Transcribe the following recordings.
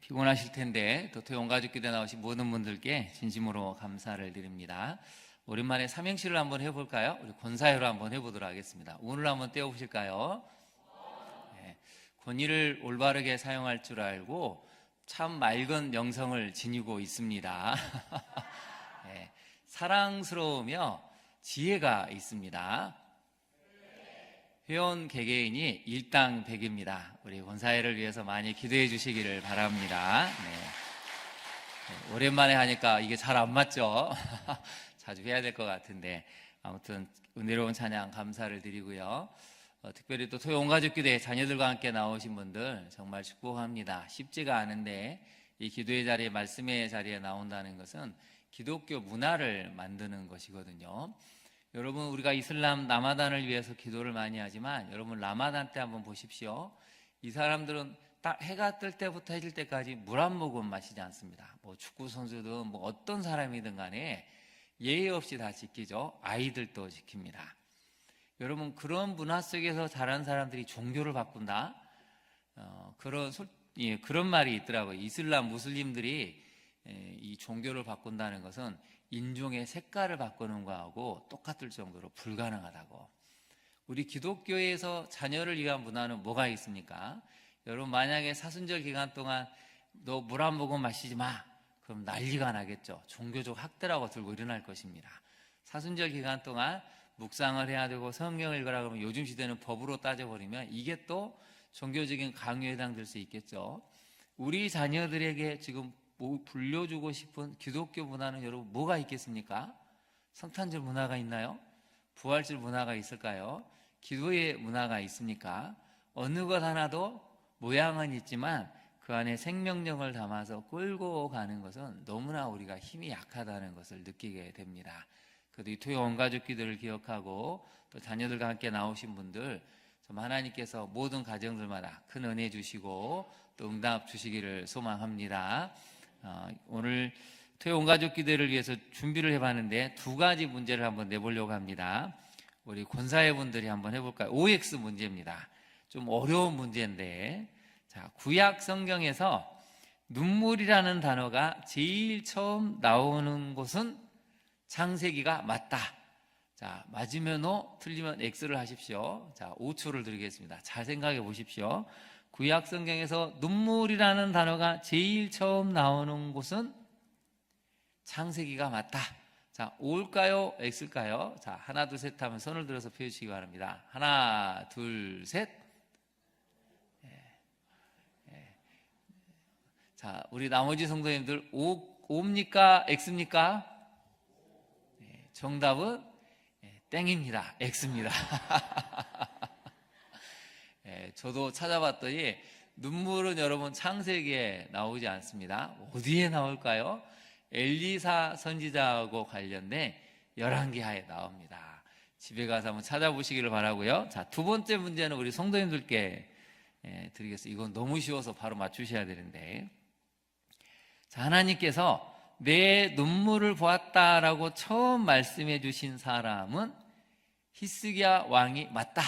피곤하실 텐데 도토 온가족기대 나오신 모든 분들께 진심으로 감사를 드립니다. 오랜만에 삼행시를 한번 해볼까요? 우리 권사회로 한번 해보도록 하겠습니다. 운을 한번 떼어보실까요? 네, 권위를 올바르게 사용할 줄 알고 참 맑은 명성을 지니고 있습니다. 네, 사랑스러우며 지혜가 있습니다. 회원 개개인이 일당백입니다. 우리 권사회를 위해서 많이 기도해 주시기를 바랍니다. 네, 오랜만에 하니까 이게 잘 안 맞죠? 자주 해야 될 것 같은데 아무튼 은혜로운 찬양 감사를 드리고요. 특별히 또 토요 온가족기도에 자녀들과 함께 나오신 분들 정말 축복합니다. 쉽지가 않은데 이 기도의 자리에, 말씀의 자리에 나온다는 것은 기독교 문화를 만드는 것이거든요. 여러분, 우리가 이슬람 라마단을 위해서 기도를 많이 하지만 여러분 라마단 때 한번 보십시오. 이 사람들은 딱 해가 뜰 때부터 해질 때까지 물 한 모금 마시지 않습니다. 뭐 축구 선수든 뭐 어떤 사람이든 간에 예의 없이 다 지키죠. 아이들도 지킵니다. 여러분, 그런 문화 속에서 자란 사람들이 종교를 바꾼다? 그런 말이 있더라고요. 이슬람 무슬림들이 이 종교를 바꾼다는 것은 인종의 색깔을 바꾸는 거하고 똑같을 정도로 불가능하다고. 우리 기독교에서 자녀를 위한 문화는 뭐가 있습니까? 여러분, 만약에 사순절 기간 동안 너 물 한 모금 마시지 마, 그럼 난리가 나겠죠. 종교적 학대라고 들고 일어날 것입니다. 사순절 기간 동안 묵상을 해야 되고 성경을 읽으라 그러면 요즘 시대는 법으로 따져버리면 이게 또 종교적인 강요에 해당될 수 있겠죠. 우리 자녀들에게 지금 불려주고 싶은 기독교 문화는 여러분 뭐가 있겠습니까? 성탄절 문화가 있나요? 부활절 문화가 있을까요? 기도의 문화가 있습니까? 어느 것 하나도 모양은 있지만 그 안에 생명력을 담아서 끌고 가는 것은 너무나 우리가 힘이 약하다는 것을 느끼게 됩니다. 그래도 이 토요 온가족기도를 기억하고 또 자녀들과 함께 나오신 분들 좀 하나님께서 모든 가정들마다 큰 은혜 주시고 또 응답 주시기를 소망합니다. 오늘 토요 온가족기도를 위해서 준비를 해봤는데 두 가지 문제를 한번 내보려고 합니다. 우리 권사회 분들이 한번 해볼까요? OX 문제입니다. 좀 어려운 문제인데, 자, 구약 성경에서 눈물이라는 단어가 제일 처음 나오는 곳은 창세기가 맞다. 자, 맞으면 O, 틀리면 X를 하십시오. 자, 5초를 드리겠습니다. 잘 생각해 보십시오. 구약 성경에서 눈물이라는 단어가 제일 처음 나오는 곳은 창세기가 맞다. 자, O일까요? X일까요? 자, 하나, 둘, 셋 하면 손을 들어서 펴주시기 바랍니다. 하나, 둘, 셋. 자, 우리 나머지 성도님들 O입니까? X입니까? 정답은 땡입니다. X입니다. 저도 찾아봤더니 눈물은 여러분 창세기에 나오지 않습니다. 어디에 나올까요? 엘리사 선지자하고 관련된 11기하에 나옵니다. 집에 가서 한번 찾아보시기를 바라고요. 자, 두 번째 문제는 우리 성도님들께 드리겠습니다. 이건 너무 쉬워서 바로 맞추셔야 되는데, 자, 하나님께서 내 눈물을 보았다라고 처음 말씀해 주신 사람은 히스기야 왕이 맞다.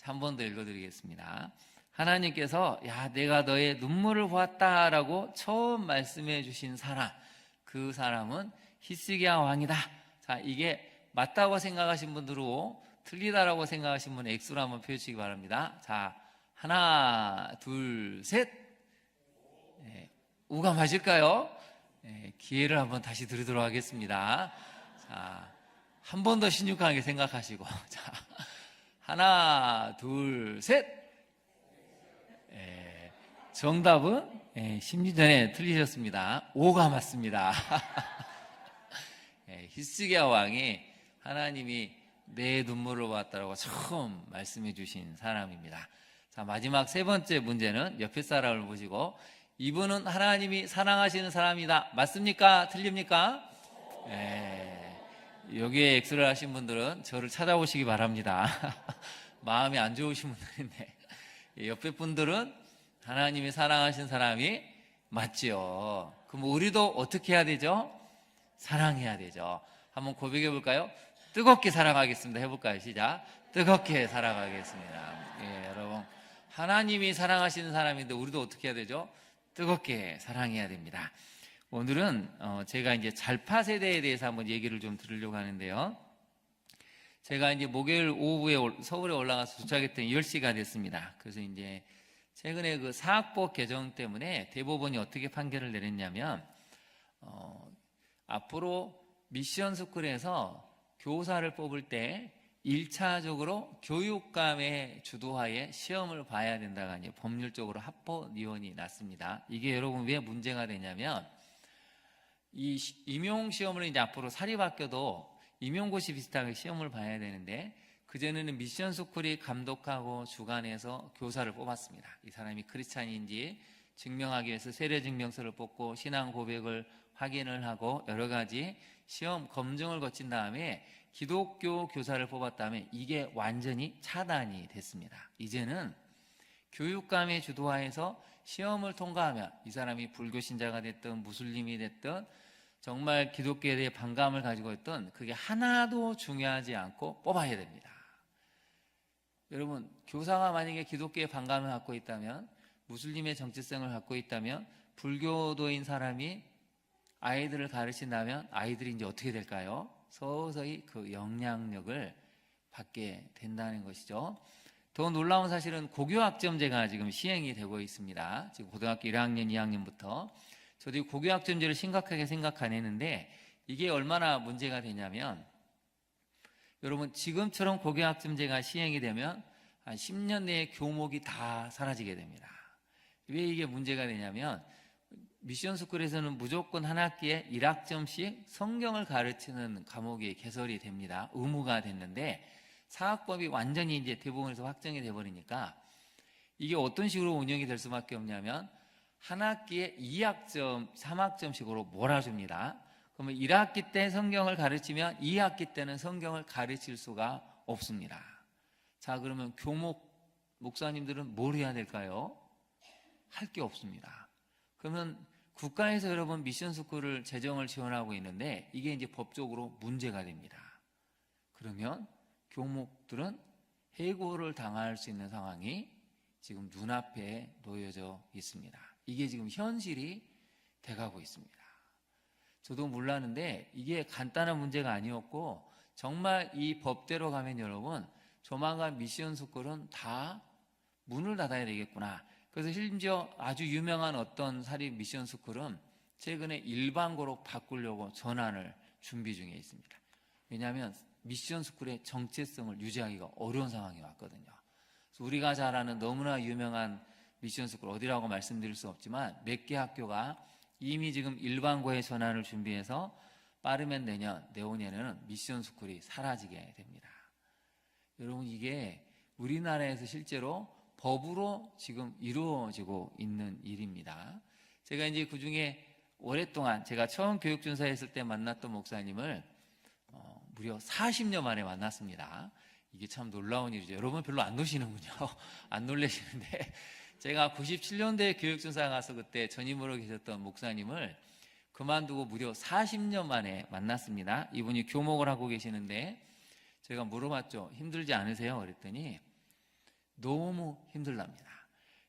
한 번 더 읽어드리겠습니다. 하나님께서 야, 내가 너의 눈물을 보았다라고 처음 말씀해 주신 사람, 그 사람은 히스기야 왕이다. 자, 이게 맞다고 생각하신 분들은 O, 틀리다라고 생각하신 분은 X로 한번 펴주시기 바랍니다. 자, 하나, 둘, 셋. U가 맞을까요? 기회를 한번 다시 드리도록 하겠습니다. 자, 한 번 더 신중하게 생각하시고, 자, 하나, 둘, 셋. 정답은 심리전에 틀리셨습니다. O가 맞습니다. 히스기야 왕이 하나님이 내 눈물을 보았다라고 처음 말씀해 주신 사람입니다. 자, 마지막 세 번째 문제는 옆에 사람을 보시고, 이분은 하나님이 사랑하시는 사람이다. 맞습니까? 틀립니까? 여기에 X를 하신 분들은 저를 찾아오시기 바랍니다. 마음이 안 좋으신 분들인데, 옆에 분들은 하나님이 사랑하신 사람이 맞지요. 그럼 우리도 어떻게 해야 되죠? 사랑해야 되죠. 한번 고백해 볼까요? 뜨겁게 사랑하겠습니다. 해볼까요? 시작. 뜨겁게 사랑하겠습니다. 여러분, 하나님이 사랑하시는 사람인데 우리도 어떻게 해야 되죠? 뜨겁게 사랑해야 됩니다. 오늘은 제가 이제 잘파 세대에 대해서 한번 얘기를 좀 들으려고 하는데요. 제가 이제 목요일 오후에 서울에 올라가서 도착했더니 10시가 됐습니다. 그래서 이제 최근에 그 사학법 개정 때문에 대법원이 어떻게 판결을 내렸냐면, 앞으로 미션 스쿨에서 교사를 뽑을 때 1차적으로 교육감의 주도하에 시험을 봐야 된다가 이제 법률적으로 합헌의원이 났습니다. 이게 여러분 왜 문제가 되냐면, 이 임용시험을 이제 앞으로 사립학교도 임용고시 비슷하게 시험을 봐야 되는데, 그전에는 미션 스쿨이 감독하고 주관해서 교사를 뽑았습니다. 이 사람이 크리스찬인지 증명하기 위해서 세례증명서를 뽑고 신앙 고백을 확인을 하고 여러 가지 시험 검증을 거친 다음에 기독교 교사를 뽑았다면 이게 완전히 차단이 됐습니다. 이제는 교육감의 주도하에서 시험을 통과하면 이 사람이 불교 신자가 됐든 무슬림이 됐든 정말 기독교에 대해 반감을 가지고 있던 그게 하나도 중요하지 않고 뽑아야 됩니다. 여러분, 교사가 만약에 기독교에 반감을 갖고 있다면, 무슬림의 정체성을 갖고 있다면, 불교도인 사람이 아이들을 가르친다면 아이들이 이제 어떻게 될까요? 서서히 그 영향력을 받게 된다는 것이죠. 더 놀라운 사실은 고교학점제가 지금 시행이 되고 있습니다. 지금 고등학교 1학년, 2학년부터. 저도 이 고교학점제를 심각하게 생각 안 했는데, 이게 얼마나 문제가 되냐면, 여러분, 지금처럼 고교학점제가 시행이 되면 한 10년 내에 교목이 다 사라지게 됩니다. 왜 이게 문제가 되냐면, 미션 스쿨에서는 무조건 한 학기에 1학점씩 성경을 가르치는 과목이 개설이 됩니다. 의무가 됐는데, 사학법이 완전히 이제 대법원에서 확정이 돼버리니까 이게 어떤 식으로 운영이 될 수밖에 없냐면, 한 학기에 2학점, 3학점씩으로 몰아줍니다. 그러면 1학기 때 성경을 가르치면 2학기 때는 성경을 가르칠 수가 없습니다. 자, 그러면 교목 목사님들은 뭘 해야 될까요? 할 게 없습니다. 그러면 국가에서 여러분 미션 스쿨을 재정을 지원하고 있는데 이게 이제 법적으로 문제가 됩니다. 그러면 교목들은 해고를 당할 수 있는 상황이 지금 눈앞에 놓여져 있습니다. 이게 지금 현실이 돼가고 있습니다. 저도 몰랐는데 이게 간단한 문제가 아니었고, 정말 이 법대로 가면 여러분 조만간 미션 스쿨은 다 문을 닫아야 되겠구나. 그래서 심지어 아주 유명한 어떤 사립 미션 스쿨은 최근에 일반고로 바꾸려고 전환을 준비 중에 있습니다. 왜냐하면 미션 스쿨의 정체성을 유지하기가 어려운 상황이 왔거든요. 그래서 우리가 잘 아는 너무나 유명한 미션 스쿨 어디라고 말씀드릴 수 없지만 몇 개 학교가 이미 지금 일반고에 전환을 준비해서 빠르면 내후년에는 미션 스쿨이 사라지게 됩니다. 여러분, 이게 우리나라에서 실제로 법으로 지금 이루어지고 있는 일입니다. 제가 이제 그 중에 오랫동안 제가 처음 교육준사 했을 때 만났던 목사님을 무려 40년 만에 만났습니다. 이게 참 놀라운 일이죠. 여러분 별로 안 노시는군요. 안 놀라시는데, 제가 97년도에 교육준사 가서 그때 전임으로 계셨던 목사님을 그만두고 무려 40년 만에 만났습니다. 이분이 교목을 하고 계시는데 제가 물어봤죠. 힘들지 않으세요? 그랬더니 너무 힘들답니다.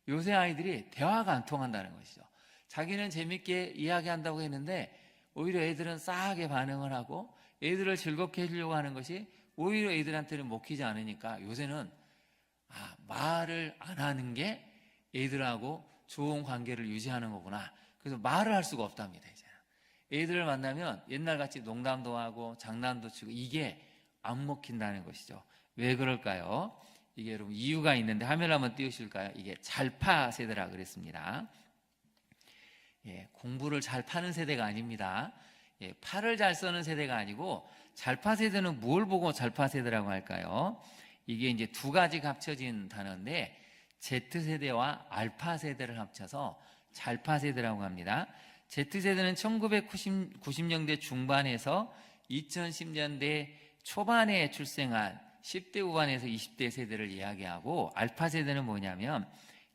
요새 아이들이 대화가 안 통한다는 것이죠. 자기는 재밌게 이야기한다고 했는데 오히려 애들은 싸하게 반응을 하고 애들을 즐겁게 해주려고 하는 것이 오히려 애들한테는 먹히지 않으니까 요새는 말을 안 하는 게 애들하고 좋은 관계를 유지하는 거구나. 그래서 말을 할 수가 없답니다. 이제는 애들을 만나면 옛날같이 농담도 하고 장난도 치고 이게 안 먹힌다는 것이죠. 왜 그럴까요? 이게 여러분 이유가 있는데 화면 한번 띄우실까요? 이게 잘파 세대라 그랬습니다. 공부를 잘 파는 세대가 아닙니다. 팔을 잘 써는 세대가 아니고, 잘파 세대는 뭘 보고 잘파 세대라고 할까요? 이게 이제 두 가지가 합쳐진 단어인데 Z세대와 알파 세대를 합쳐서 잘파 세대라고 합니다. Z세대는 1990년대 중반에서 2010년대 초반에 출생한 10대 후반에서 20대 세대를 이야기하고, 알파 세대는 뭐냐면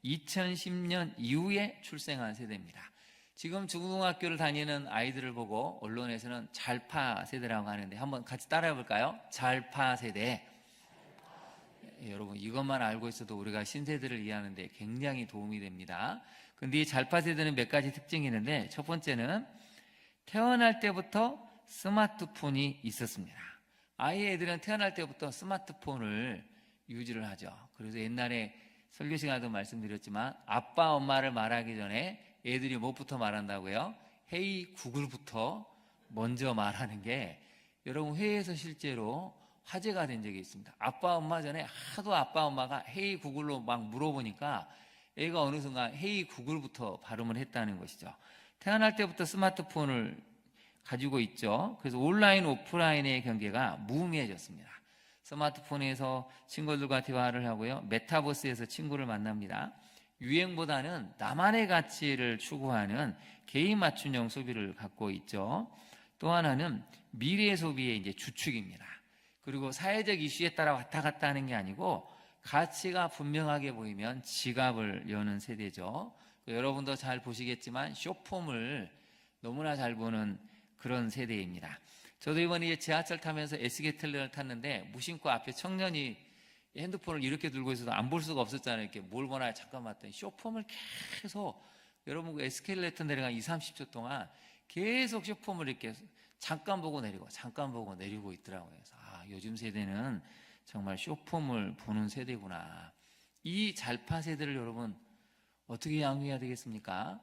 2010년 이후에 출생한 세대입니다. 지금 중고등학교를 다니는 아이들을 보고 언론에서는 잘파 세대라고 하는데 한번 같이 따라해 볼까요? 잘파 세대. 여러분 이것만 알고 있어도 우리가 신세대를 이해하는 데 굉장히 도움이 됩니다. 근데 이 잘파 세대는 몇 가지 특징이 있는데, 첫 번째는 태어날 때부터 스마트폰이 있었습니다. 아이 애들은 태어날 때부터 스마트폰을 유지를 하죠. 그래서 옛날에 설교 시간에도 말씀드렸지만 아빠 엄마를 말하기 전에 애들이 뭐부터 말한다고요? 헤이 구글부터 먼저 말하는 게, 여러분 회의에서 실제로 화제가 된 적이 있습니다. 아빠 엄마 전에 하도 아빠 엄마가 헤이 구글로 막 물어보니까 애가 어느 순간 헤이 구글부터 발음을 했다는 것이죠. 태어날 때부터 스마트폰을 가지고 있죠. 그래서 온라인 오프라인의 경계가 무의미해졌습니다. 스마트폰에서 친구들과 대화를 하고요, 메타버스에서 친구를 만납니다. 유행보다는 나만의 가치를 추구하는 개인 맞춤형 소비를 갖고 있죠. 또 하나는 미래 소비의 이제 주축입니다. 그리고 사회적 이슈에 따라 왔다 갔다 하는 게 아니고 가치가 분명하게 보이면 지갑을 여는 세대죠. 여러분도 잘 보시겠지만 쇼폼을 너무나 잘 보는 그런 세대입니다. 저도 이번에 이제 지하철 타면서 에스게텔레를 탔는데 무심코 앞에 청년이 핸드폰을 이렇게 들고 있어도 안 볼 수가 없었잖아요. 이렇게 뭘 보나 잠깐 봤더니 쇼폼을 계속, 여러분 그 에스컬레이터 내려간 20, 30초 동안 계속 쇼폼을 이렇게 잠깐 보고 내리고 잠깐 보고 내리고 있더라고요. 그래서 요즘 세대는 정말 쇼폼을 보는 세대구나. 이 잘파 세대를 여러분 어떻게 양육해야 되겠습니까?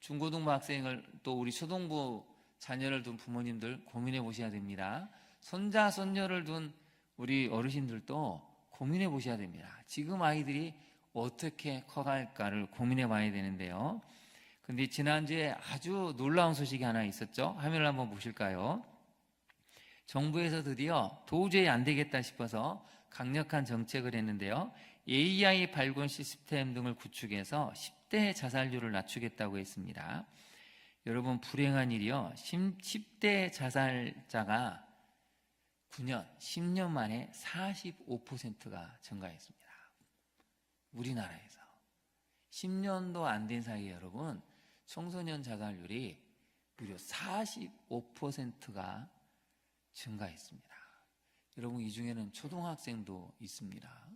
중고등부 학생을, 또 우리 초등부 자녀를 둔 부모님들 고민해 보셔야 됩니다. 손자 손녀를 둔 우리 어르신들도 고민해 보셔야 됩니다. 지금 아이들이 어떻게 커갈까를 고민해 봐야 되는데요. 근데 지난주에 아주 놀라운 소식이 하나 있었죠. 화면을 한번 보실까요? 정부에서 드디어 도저히 안 되겠다 싶어서 강력한 정책을 했는데요. AI 발권 시스템 등을 구축해서 10대 자살률을 낮추겠다고 했습니다. 여러분, 불행한 일이요, 10대 자살자가 9년, 10년 만에 45%가 증가했습니다. 우리나라에서 10년도 안 된 사이에 여러분, 청소년 자살률이 무려 45%가 증가했습니다. 여러분, 이 중에는 초등학생도 있습니다.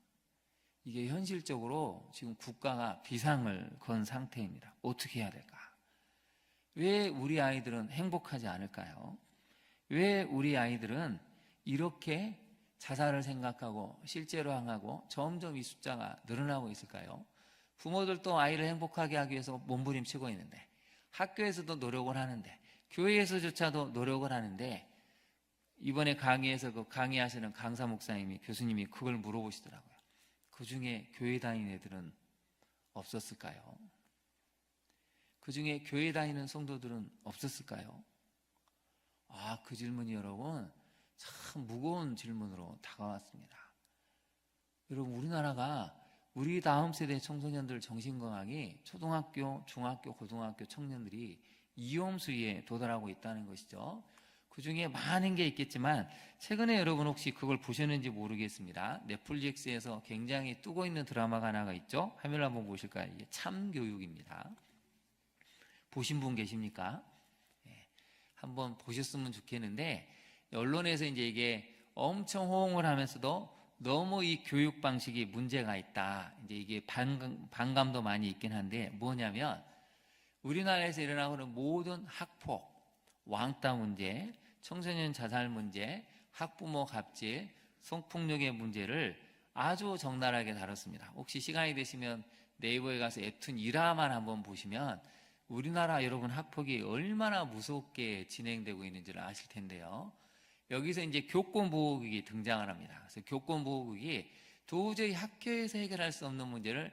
이게 현실적으로 지금 국가가 비상을 건 상태입니다. 어떻게 해야 될까? 왜 우리 아이들은 행복하지 않을까요? 왜 우리 아이들은 이렇게 자살을 생각하고 실제로 향하고 점점 이 숫자가 늘어나고 있을까요? 부모들도 아이를 행복하게 하기 위해서 몸부림치고 있는데, 학교에서도 노력을 하는데, 교회에서조차도 노력을 하는데, 이번에 강의에서 그 강의하시는 강사 목사님이, 교수님이 그걸 물어보시더라고요. 그 중에 교회 다니는 애들은 없었을까요? 그 중에 교회 다니는 성도들은 없었을까요? 그 질문이 여러분 참 무거운 질문으로 다가왔습니다. 여러분, 우리나라가 우리 다음 세대 청소년들 정신건강이 초등학교, 중학교, 고등학교 청년들이 위험수위에 도달하고 있다는 것이죠. 그 중에 많은 게 있겠지만 최근에 여러분 혹시 그걸 보셨는지 모르겠습니다. 넷플릭스에서 굉장히 뜨고 있는 드라마가 하나가 있죠. 화면을 한번 보실까요? 이게 참교육입니다. 보신 분 계십니까? 한번 보셨으면 좋겠는데, 언론에서 이제 이게 엄청 호응을 하면서도 너무 이 교육 방식이 문제가 있다, 이제 이게 반감도 많이 있긴 한데, 뭐냐면 우리나라에서 일어나고 있는 모든 학폭, 왕따 문제, 청소년 자살 문제, 학부모 갑질, 성폭력의 문제를 아주 적나라하게 다뤘습니다. 혹시 시간이 되시면 네이버에 가서 웹툰 1화만 한번 보시면 우리나라 여러분 학폭이 얼마나 무섭게 진행되고 있는지를 아실 텐데요. 여기서 이제 교권보호국이 등장을 합니다. 그래서 교권보호국이 도저히 학교에서 해결할 수 없는 문제를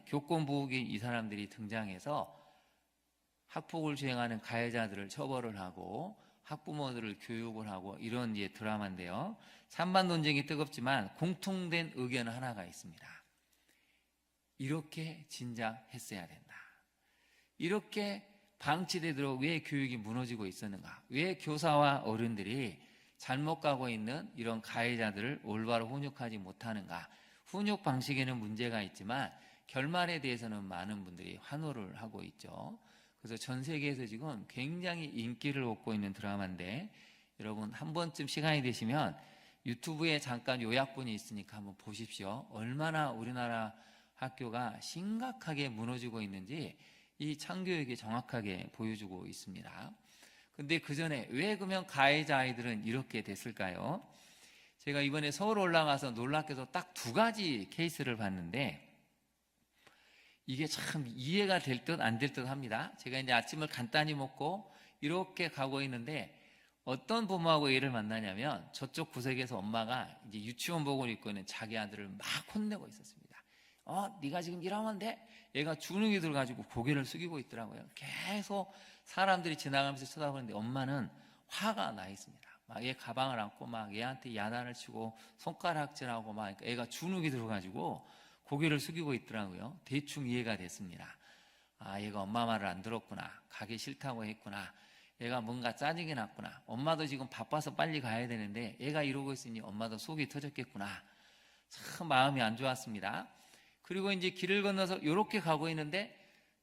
교권보호국인 이 사람들이 등장해서 학폭을 수행하는 가해자들을 처벌을 하고 학부모들을 교육을 하고, 이런 이제 드라마인데요. 찬반 논쟁이 뜨겁지만 공통된 의견 하나가 있습니다. 이렇게 진작 했어야 된다. 이렇게 방치되도록 왜 교육이 무너지고 있었는가? 왜 교사와 어른들이 잘못 가고 있는 이런 가해자들을 올바로 훈육하지 못하는가? 훈육 방식에는 문제가 있지만 결말에 대해서는 많은 분들이 환호를 하고 있죠. 그래서 전 세계에서 지금 굉장히 인기를 얻고 있는 드라마인데, 여러분 한 번쯤 시간이 되시면 유튜브에 잠깐 요약본이 있으니까 한번 보십시오. 얼마나 우리나라 학교가 심각하게 무너지고 있는지 이 창교육이 정확하게 보여주고 있습니다. 근데 그 전에 왜 그러면 가해자 아이들은 이렇게 됐을까요? 제가 이번에 서울 올라가서 놀랍게도 딱 2가지 케이스를 봤는데 이게 참 이해가 될 듯 안 될 듯 합니다. 제가 이제 아침을 간단히 먹고 이렇게 가고 있는데 어떤 부모하고 얘를 만나냐면 저쪽 구석에서 엄마가 이제 유치원복을 입고 있는 자기 아들을 막 혼내고 있었습니다. 네가 지금 이러면 안 돼? 얘가 주눅이 들어가지고 고개를 숙이고 있더라고요. 계속 사람들이 지나가면서 쳐다보는데 엄마는 화가 나 있습니다. 막 얘 가방을 안고 막 얘한테 야단을 치고 손가락질하고 막 그러니까 애가 주눅이 들어가지고 고개를 숙이고 있더라고요. 대충 이해가 됐습니다. 얘가 엄마 말을 안 들었구나. 가기 싫다고 했구나. 얘가 뭔가 짜증이 났구나. 엄마도 지금 바빠서 빨리 가야 되는데 얘가 이러고 있으니 엄마도 속이 터졌겠구나. 참 마음이 안 좋았습니다. 그리고 이제 길을 건너서 이렇게 가고 있는데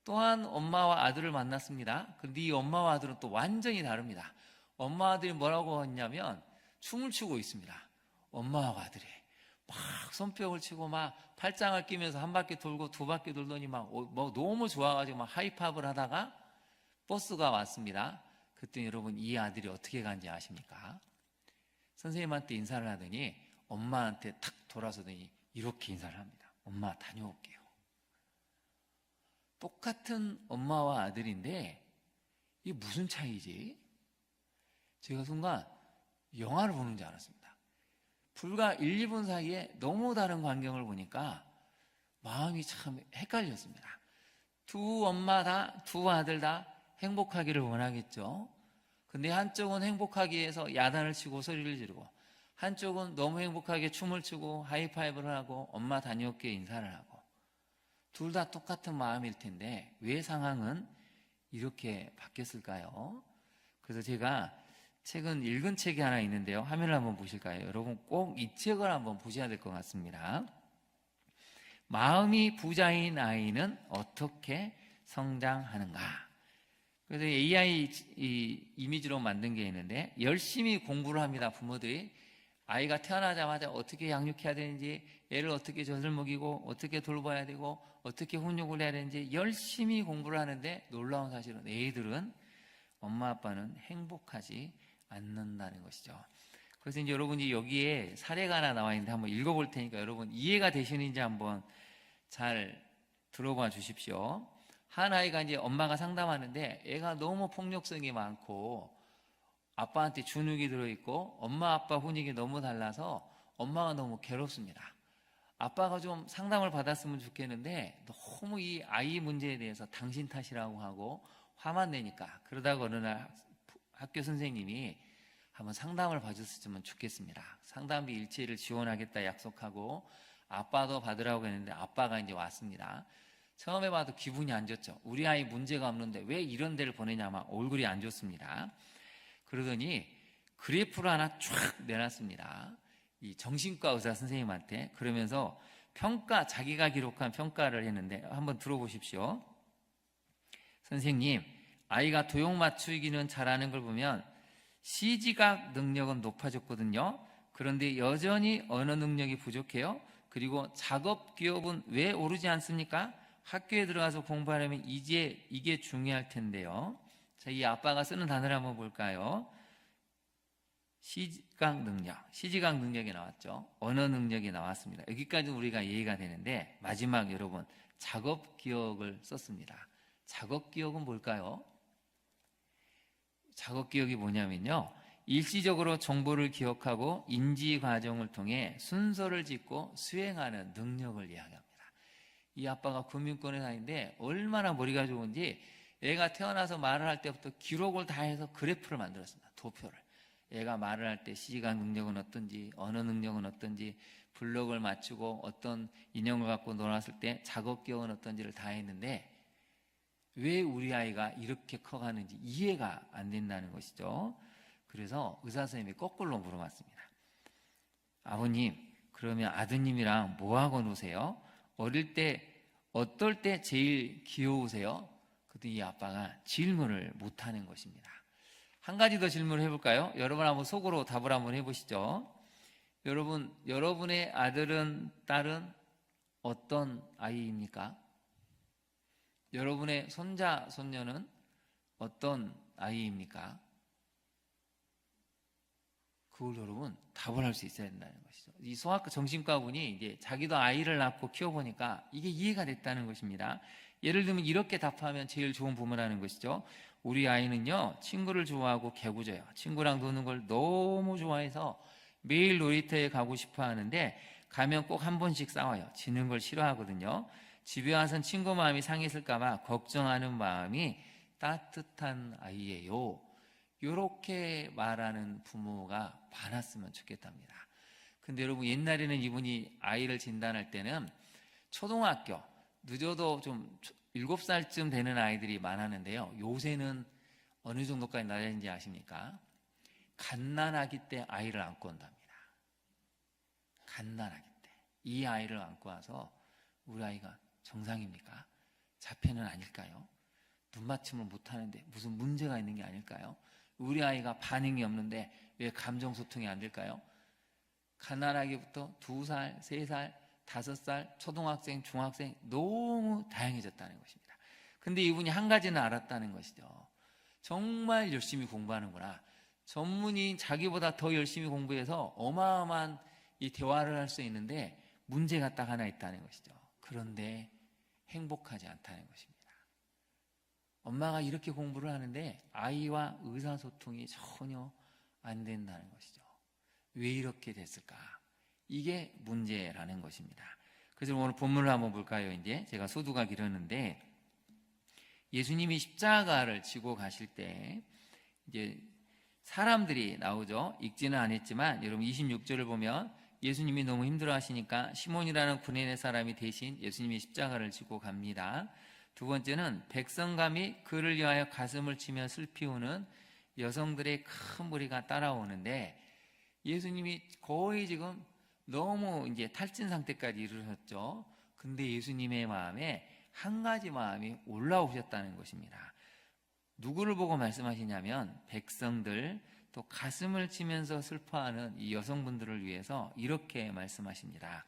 또한 엄마와 아들을 만났습니다. 근데 이 엄마와 아들은 또 완전히 다릅니다. 엄마 아들이 뭐라고 했냐면 춤을 추고 있습니다. 엄마와 아들이 막 손뼉을 치고 막 팔짱을 끼면서 한 바퀴 돌고 2바퀴 돌더니 막 너무 좋아가지고 막 하이팝을 하다가 버스가 왔습니다. 그때 여러분 이 아들이 어떻게 간지 아십니까? 선생님한테 인사를 하더니 엄마한테 탁 돌아서더니 이렇게 인사를 합니다. 엄마 다녀올게요. 똑같은 엄마와 아들인데 이게 무슨 차이지? 제가 순간 영화를 보는 줄 알았습니다. 불과 1, 2분 사이에 너무 다른 광경을 보니까 마음이 참 헷갈렸습니다. 2 엄마 다, 2 아들 다 행복하기를 원하겠죠. 근데 한쪽은 행복하기 위해서 야단을 치고 소리를 지르고 한쪽은 너무 행복하게 춤을 추고 하이파이브를 하고 엄마 다녀올게 인사를 하고 둘 다 똑같은 마음일 텐데 왜 상황은 이렇게 바뀌었을까요? 그래서 제가 최근 읽은 책이 하나 있는데요. 화면을 한번 보실까요? 여러분 꼭 이 책을 한번 보셔야 될 것 같습니다. 마음이 부자인 아이는 어떻게 성장하는가? 그래서 AI 이미지로 만든 게 있는데 열심히 공부를 합니다. 부모들이 아이가 태어나자마자 어떻게 양육해야 되는지, 애를 어떻게 젖을 먹이고 어떻게 돌봐야 되고 어떻게 훈육을 해야 되는지 열심히 공부를 하는데 놀라운 사실은 애들은 엄마 아빠는 행복하지 않는다는 것이죠. 그래서 이제 여러분이 여기에 사례가 하나 나와 있는데 한번 읽어볼 테니까 여러분 이해가 되시는지 한번 잘 들어봐 주십시오. 한 아이가 이제 엄마가 상담하는데 애가 너무 폭력성이 많고 아빠한테 주눅이 들어있고 엄마 아빠 훈육이 너무 달라서 엄마가 너무 괴롭습니다. 아빠가 좀 상담을 받았으면 좋겠는데 너무 이 아이 문제에 대해서 당신 탓이라고 하고 화만 내니까 그러다가 어느 날 학교 선생님이 한번 상담을 봐줬으면 좋겠습니다. 상담비 일체를 지원하겠다 약속하고 아빠도 받으라고 했는데 아빠가 이제 왔습니다. 처음에 봐도 기분이 안 좋죠. 우리 아이 문제가 없는데 왜 이런 데를 보내냐면 얼굴이 안 좋습니다. 그러더니 그래프를 하나 쫙 내놨습니다. 이 정신과 의사 선생님한테. 그러면서 자기가 기록한 평가를 했는데 한번 들어보십시오. 선생님, 아이가 도형 맞추기는 잘하는 걸 보면 시지각 능력은 높아졌거든요. 그런데 여전히 언어 능력이 부족해요. 그리고 작업 기업은 왜 오르지 않습니까? 학교에 들어가서 공부하려면 이제 이게 중요할 텐데요. 자, 이 아빠가 쓰는 단어를 한번 볼까요? 시지각 능력이 나왔죠. 언어 능력이 나왔습니다. 여기까지 우리가 이해가 되는데 마지막 여러분 작업 기억을 썼습니다. 작업 기억은 뭘까요? 작업 기억이 뭐냐면요. 일시적으로 정보를 기억하고 인지 과정을 통해 순서를 짓고 수행하는 능력을 이야기합니다. 이 아빠가 금융권에 다니는데 얼마나 머리가 좋은지 애가 태어나서 말을 할 때부터 기록을 다 해서 그래프를 만들었습니다. 도표를. 애가 말을 할 때 시각 능력은 어떤지, 언어 능력은 어떤지, 블록을 맞추고 어떤 인형을 갖고 놀았을 때 작업 기억은 어떤지를 다 했는데 왜 우리 아이가 이렇게 커가는지 이해가 안 된다는 것이죠. 그래서 의사 선생님이 거꾸로 물어봤습니다. 아버님, 그러면 아드님이랑 뭐하고 노세요? 어릴 때 어떨 때 제일 귀여우세요? 그랬더니 이 아빠가 질문을 못하는 것입니다. 한 가지 더 질문을 해볼까요? 여러분 한번 속으로 답을 한번 해보시죠. 여러분의 아들은 딸은 어떤 아이입니까? 여러분의 손자, 손녀는 어떤 아이입니까? 그걸 여러분 답을 할 수 있어야 된다는 것이죠. 이 소아과 정신과분이 이제 자기도 아이를 낳고 키워보니까 이게 이해가 됐다는 것입니다. 예를 들면 이렇게 답하면 제일 좋은 부모라는 것이죠. 우리 아이는요, 친구를 좋아하고 개구져요. 친구랑 노는 걸 너무 좋아해서 매일 놀이터에 가고 싶어 하는데 가면 꼭 한 번씩 싸워요. 지는 걸 싫어하거든요. 집에 와선 친구 마음이 상했을까봐 걱정하는 마음이 따뜻한 아이예요. 이렇게 말하는 부모가 많았으면 좋겠답니다. 근데 여러분, 옛날에는 이분이 아이를 진단할 때는 초등학교, 늦어도 좀 7살쯤 되는 아이들이 많았는데요. 요새는 어느 정도까지 낮아진지 아십니까? 갓난아기 때 아이를 안고 온답니다. 갓난아기 때. 이 아이를 안고 와서 우리 아이가 정상입니까? 자폐는 아닐까요? 눈맞춤을 못하는데 무슨 문제가 있는 게 아닐까요? 우리 아이가 반응이 없는데 왜 감정 소통이 안 될까요? 갓난아기부터 2살, 3살, 5살, 초등학생, 중학생 너무 다양해졌다는 것입니다. 근데 이분이 한 가지는 알았다는 것이죠. 정말 열심히 공부하는구나. 전문의인 자기보다 더 열심히 공부해서 어마어마한 이 대화를 할 수 있는데 문제가 딱 하나 있다는 것이죠. 그런데 행복하지 않다는 것입니다. 엄마가 이렇게 공부를 하는데 아이와 의사소통이 전혀 안 된다는 것이죠. 왜 이렇게 됐을까? 이게 문제라는 것입니다. 그래서 오늘 본문을 한번 볼까요? 이제 제가 소두가 길었는데 예수님이 십자가를 지고 가실 때 이제 사람들이 나오죠. 읽지는 않았지만 여러분 26절을 보면 예수님이 너무 힘들어 하시니까 시몬이라는 구레네 사람이 대신 예수님이 십자가를 지고 갑니다. 두 번째는 백성감이 그를 위하여 가슴을 치며 슬피 우는 여성들의 큰 무리가 따라오는데 예수님이 거의 지금 너무 이제 탈진 상태까지 이르셨죠. 근데 예수님의 마음에 한 가지 마음이 올라오셨다는 것입니다. 누구를 보고 말씀하시냐면 백성들, 또 가슴을 치면서 슬퍼하는 이 여성분들을 위해서 이렇게 말씀하십니다.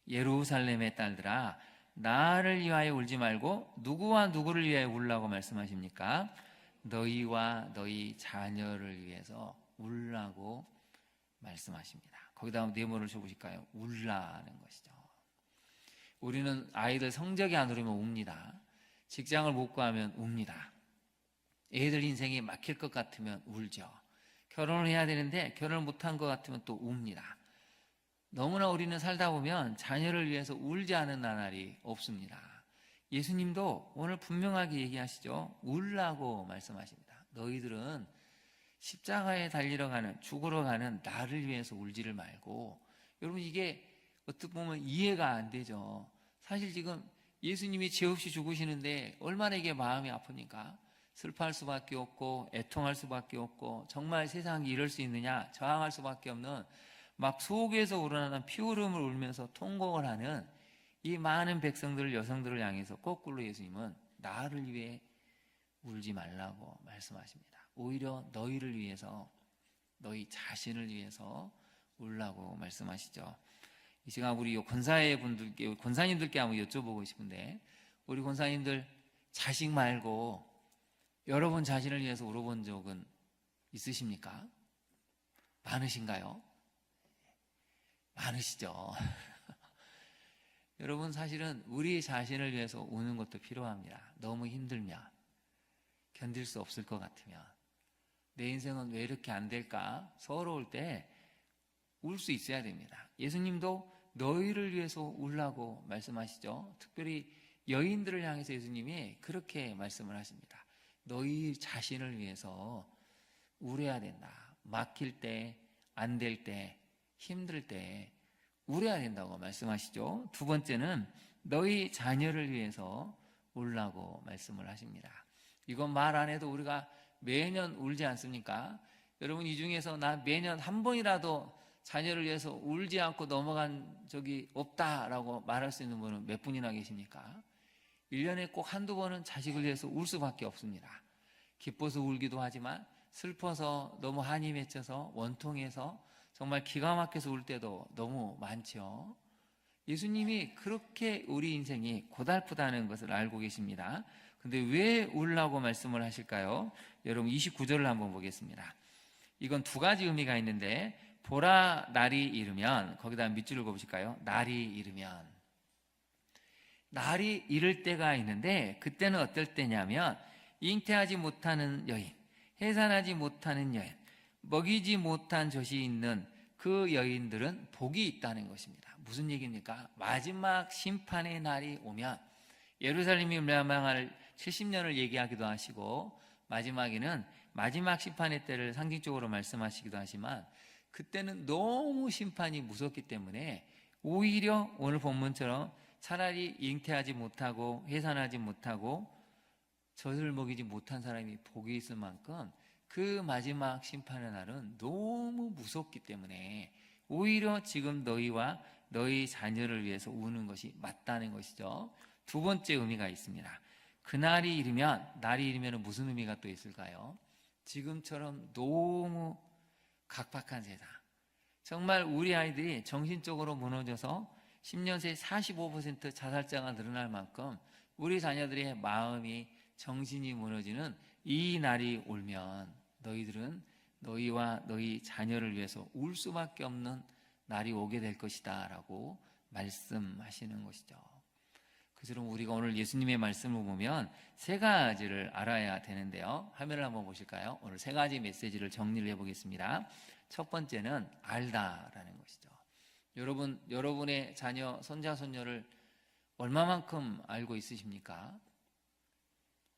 예루살렘의 딸들아, 나를 위하여 울지 말고 누구와 누구를 위하여 울라고 말씀하십니까? 너희와 너희 자녀를 위해서 울라고 말씀하십니다. 거기다 한번 네모를 쳐보실까요? 울라는 것이죠. 우리는 아이들 성적이 안 오르면 웁니다. 직장을 못 구하면 웁니다. 애들 인생이 막힐 것 같으면 울죠. 결혼을 해야 되는데 결혼을 못한 것 같으면 또 웁니다. 너무나 우리는 살다 보면 자녀를 위해서 울지 않은 나날이 없습니다. 예수님도 오늘 분명하게 얘기하시죠. 울라고 말씀하십니다. 너희들은 십자가에 달리러 가는, 죽으러 가는 나를 위해서 울지를 말고, 여러분 이게 어떻게 보면 이해가 안 되죠. 사실 지금 예수님이 죄 없이 죽으시는데 얼마나 이게 마음이 아픕니까? 슬퍼할 수밖에 없고 애통할 수밖에 없고 정말 세상이 이럴 수 있느냐 저항할 수밖에 없는 막 속에서 우러나는 피울음을 울면서 통곡을 하는 이 많은 백성들을, 여성들을 향해서 거꾸로 예수님은 나를 위해 울지 말라고 말씀하십니다. 오히려 너희를 위해서, 너희 자신을 위해서 울라고 말씀하시죠. 이 시간 우리 권사회 분들께, 권사님들께 한번 여쭤보고 싶은데, 우리 권사님들 자식 말고 여러분 자신을 위해서 울어본 적은 있으십니까? 많으신가요? 많으시죠. 여러분 사실은 우리 자신을 위해서 우는 것도 필요합니다. 너무 힘들면, 견딜 수 없을 것 같으면, 내 인생은 왜 이렇게 안 될까 서러울 때 울 수 있어야 됩니다. 예수님도 너희를 위해서 울라고 말씀하시죠. 특별히 여인들을 향해서 예수님이 그렇게 말씀을 하십니다. 너희 자신을 위해서 울어야 된다. 막힐 때, 안 될 때, 힘들 때 울어야 된다고 말씀하시죠. 두 번째는 너희 자녀를 위해서 울라고 말씀을 하십니다. 이건 말 안 해도 우리가 매년 울지 않습니까? 여러분 이 중에서 나 매년 한 번이라도 자녀를 위해서 울지 않고 넘어간 적이 없다라고 말할 수 있는 분은 몇 분이나 계십니까? 1년에 꼭 한두 번은 자식을 위해서 울 수밖에 없습니다. 기뻐서 울기도 하지만 슬퍼서 너무 한이 맺혀서 원통해서 정말 기가 막혀서 울 때도 너무 많죠. 예수님이 그렇게 우리 인생이 고달프다는 것을 알고 계십니다. 근데 왜 울라고 말씀을 하실까요? 여러분 29절을 한번 보겠습니다. 이건 두 가지 의미가 있는데, 보라 날이 이르면, 거기다 밑줄을 그어보실까요? 날이 이르면. 날이 이를 때가 있는데, 그때는 어떨 때냐면 잉태하지 못하는 여인, 해산하지 못하는 여인, 먹이지 못한 젖이 있는 그 여인들은 복이 있다는 것입니다. 무슨 얘기입니까? 마지막 심판의 날이 오면, 예루살렘이 멸망할 70년을 얘기하기도 하시고, 마지막에는 마지막 심판의 때를 상징적으로 말씀하시기도 하지만, 그때는 너무 심판이 무섭기 때문에 오히려 오늘 본문처럼 차라리 잉태하지 못하고 해산하지 못하고 젖을 먹이지 못한 사람이 복이 있을 만큼, 그 마지막 심판의 날은 너무 무섭기 때문에 오히려 지금 너희와 너희 자녀를 위해서 우는 것이 맞다는 것이죠. 두 번째 의미가 있습니다. 그날이 이르면, 날이 이르면 무슨 의미가 또 있을까요? 지금처럼 너무 각박한 세상, 정말 우리 아이들이 정신적으로 무너져서 10년 새 45% 자살자가 늘어날 만큼 우리 자녀들의 마음이, 정신이 무너지는 이 날이 오면 너희들은 너희와 너희 자녀를 위해서 울 수밖에 없는 날이 오게 될 것이다 라고 말씀하시는 것이죠. 그처럼 우리가 오늘 예수님의 말씀을 보면 세 가지를 알아야 되는데요. 화면을 한번 보실까요? 오늘 세 가지 메시지를 정리를 해보겠습니다. 첫 번째는 알다라는 것이죠. 여러분의 자녀, 손자, 손녀를 얼마만큼 알고 있으십니까?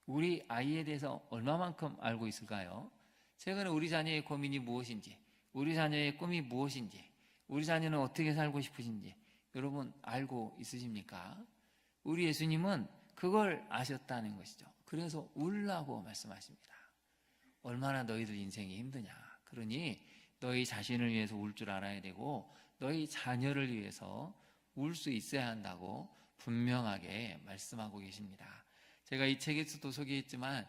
우리 아이에 대해서 얼마만큼 알고 있을까요? 최근에 우리 자녀의 고민이 무엇인지, 우리 자녀의 꿈이 무엇인지, 우리 자녀는 어떻게 살고 싶으신지 여러분 알고 있으십니까? 우리 예수님은 그걸 아셨다는 것이죠. 그래서 울라고 말씀하십니다. 얼마나 너희들 인생이 힘드냐. 그러니 너희 자신을 위해서 울 줄 알아야 되고, 너희 자녀를 위해서 울 수 있어야 한다고 분명하게 말씀하고 계십니다. 제가 이 책에서도 소개했지만,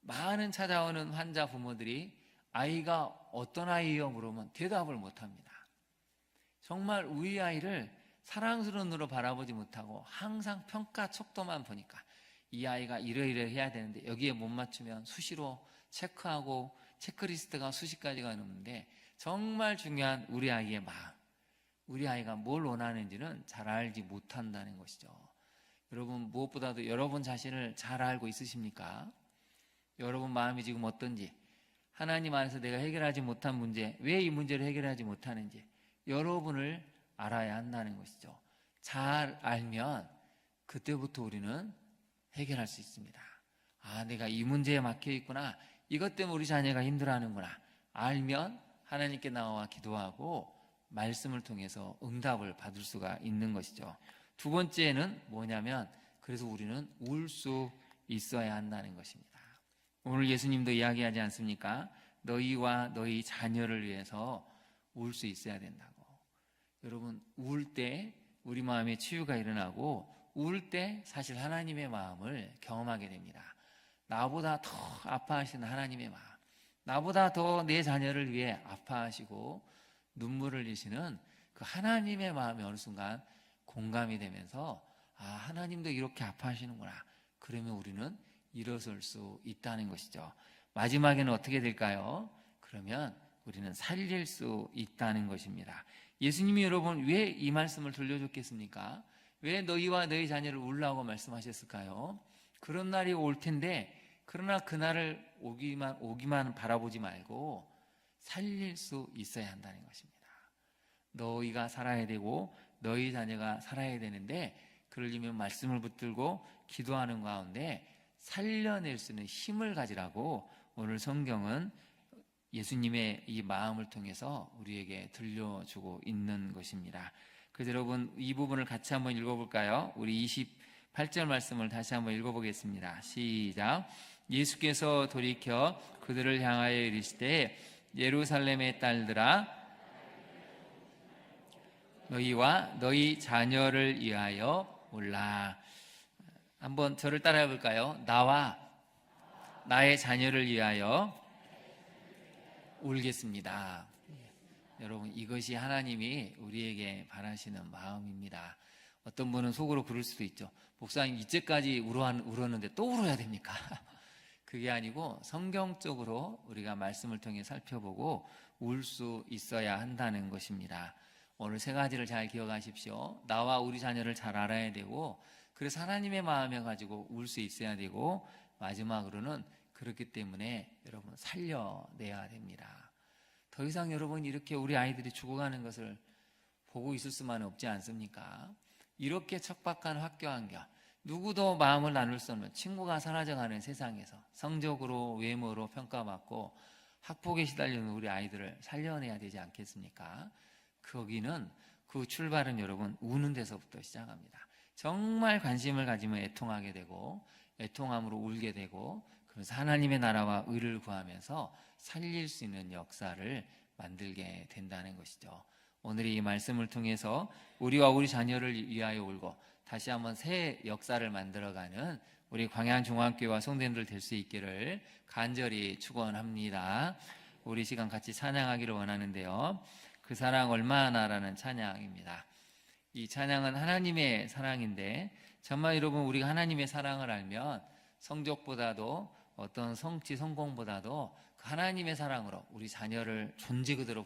많은 찾아오는 환자 부모들이 아이가 어떤 아이요? 물으면 대답을 못합니다. 정말 우리 아이를 사랑스러운 눈으로 바라보지 못하고 항상 평가 척도만 보니까, 이 아이가 이러이러해야 되는데 여기에 못 맞추면 수시로 체크하고 체크리스트가 수십 가지가 넘는데, 정말 중요한 우리 아이의 마음, 우리 아이가 뭘 원하는지는 잘 알지 못한다는 것이죠. 여러분, 무엇보다도 여러분 자신을 잘 알고 있으십니까? 여러분 마음이 지금 어떤지, 하나님 안에서 내가 해결하지 못한 문제, 왜 이 문제를 해결하지 못하는지 여러분을 알아야 한다는 것이죠. 잘 알면 그때부터 우리는 해결할 수 있습니다. 아, 내가 이 문제에 막혀 있구나, 이것 때문에 우리 자녀가 힘들어하는구나 알면 하나님께 나와 기도하고 말씀을 통해서 응답을 받을 수가 있는 것이죠. 두 번째는 뭐냐면, 그래서 우리는 울 수 있어야 한다는 것입니다. 오늘 예수님도 이야기하지 않습니까? 너희와 너희 자녀를 위해서 울 수 있어야 된다고. 여러분, 울 때 우리 마음에 치유가 일어나고, 울 때 사실 하나님의 마음을 경험하게 됩니다. 나보다 더 아파하시는 하나님의 마음, 나보다 더 내 자녀를 위해 아파하시고 눈물을 흘리시는 그 하나님의 마음이 어느 순간 공감이 되면서, 아, 하나님도 이렇게 아파하시는구나. 그러면 우리는 일어설 수 있다는 것이죠. 마지막에는 어떻게 될까요? 그러면 우리는 살릴 수 있다는 것입니다. 예수님이 여러분 왜 이 말씀을 들려줬겠습니까? 왜 너희와 너희 자녀를 울라고 말씀하셨을까요? 그런 날이 올 텐데, 그러나 그날을 오기만 바라보지 말고 살릴 수 있어야 한다는 것입니다. 너희가 살아야 되고 너희 자녀가 살아야 되는데, 그러려면 말씀을 붙들고 기도하는 가운데 살려낼 수 있는 힘을 가지라고 오늘 성경은 예수님의 이 마음을 통해서 우리에게 들려주고 있는 것입니다. 그래서 여러분, 이 부분을 같이 한번 읽어볼까요? 우리 28절 말씀을 다시 한번 읽어보겠습니다. 시작. 예수께서 돌이켜 그들을 향하여 이르시되, 예루살렘의 딸들아, 너희와 너희 자녀를 위하여 울라. 한번 저를 따라해 볼까요? 나와 나의 자녀를 위하여 울겠습니다. 여러분, 이것이 하나님이 우리에게 바라시는 마음입니다. 어떤 분은 속으로 그럴 수도 있죠. 목사님, 이제까지 울었는데 또 울어야 됩니까? 그게 아니고 성경적으로 우리가 말씀을 통해 살펴보고 울 수 있어야 한다는 것입니다. 오늘 세 가지를 잘 기억하십시오. 나와 우리 자녀를 잘 알아야 되고, 그래서 하나님의 마음을 가지고 울 수 있어야 되고, 마지막으로는 그렇기 때문에 여러분 살려내야 됩니다. 더 이상 여러분 이렇게 우리 아이들이 죽어가는 것을 보고 있을 수만은 없지 않습니까? 이렇게 척박한 학교 환경, 누구도 마음을 나눌 수 없는 친구가 사라져가는 세상에서 성적으로 외모로 평가받고 학폭에 시달리는 우리 아이들을 살려내야 되지 않겠습니까? 거기는 그 출발은 여러분 우는 데서부터 시작합니다. 정말 관심을 가지면 애통하게 되고 애통함으로 울게 되고, 그래서 하나님의 나라와 의를 구하면서 살릴 수 있는 역사를 만들게 된다는 것이죠. 오늘 이 말씀을 통해서 우리와 우리 자녀를 위하여 울고 다시 한번 새 역사를 만들어가는 우리 광양중앙교회와 성도님들 될 수 있기를 간절히 축원합니다. 우리 시간 같이 찬양하기를 원하는데요. 그 사랑 얼마나라는 찬양입니다. 이 찬양은 하나님의 사랑인데, 정말 여러분 우리가 하나님의 사랑을 알면 성적보다도 어떤 성취 성공보다도 하나님의 사랑으로 우리 자녀를 존재 그대로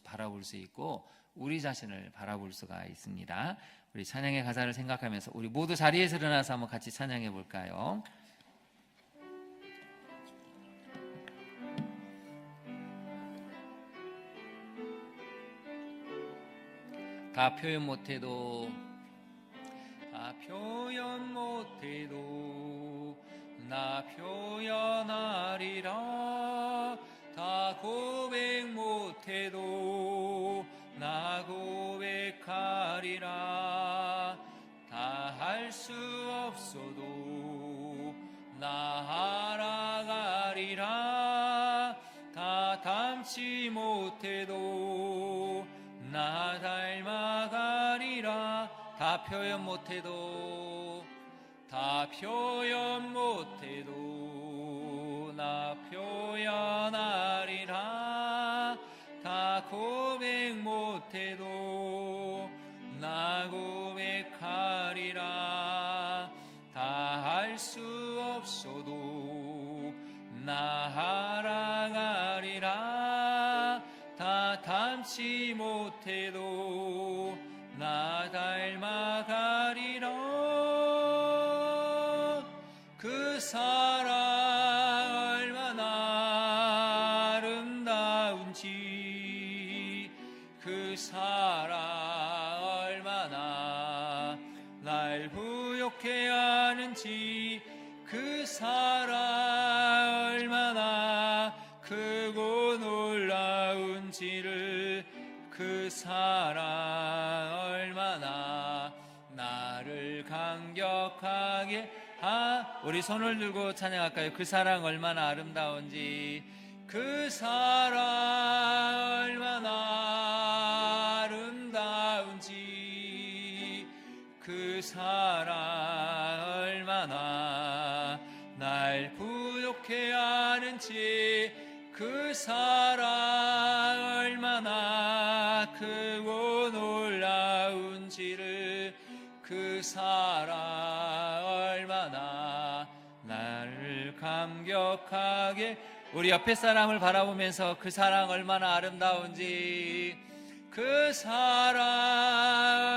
바라볼 수 있고 우리 자신을 바라볼 수가 있습니다. 우리 찬양의 가사를 생각하면서 우리 모두 자리에서 일어나서 한번 같이 찬양해 볼까요? 다 표현 못해도 나 표현하리라. 다 고백 못해도 나 고백하리라. 다 할 수 없어도 나 알아가리라. 다 닮지 못해도 나 닮아가리라. 다 표현 못해도 나 표현하리라. 다 고백 못해도 나 고백하리라. 다 할 수 없어도 나 알아가리라. 다 닮지 못해도 나 닮아가리라. 그 사랑 얼마나 아름다운지, 그 사랑 얼마나 날 부욕해 하는지, 그 사랑 얼마나 크고 놀라운지를, 그 사랑 얼마나 나를 감격하게 우리 손을 들고 찬양할까요? 그 사랑 얼마나 아름다운지, 그 사랑 얼마나 아름다운지, 그 사랑 얼마나 날 부욕해 하는지, 그 사랑 얼마나 크고 놀라운지를, 그 사랑 얼마나 나를 감격하게. 우리 옆에 사람을 바라보면서 그 사랑 얼마나 아름다운지, 그 사랑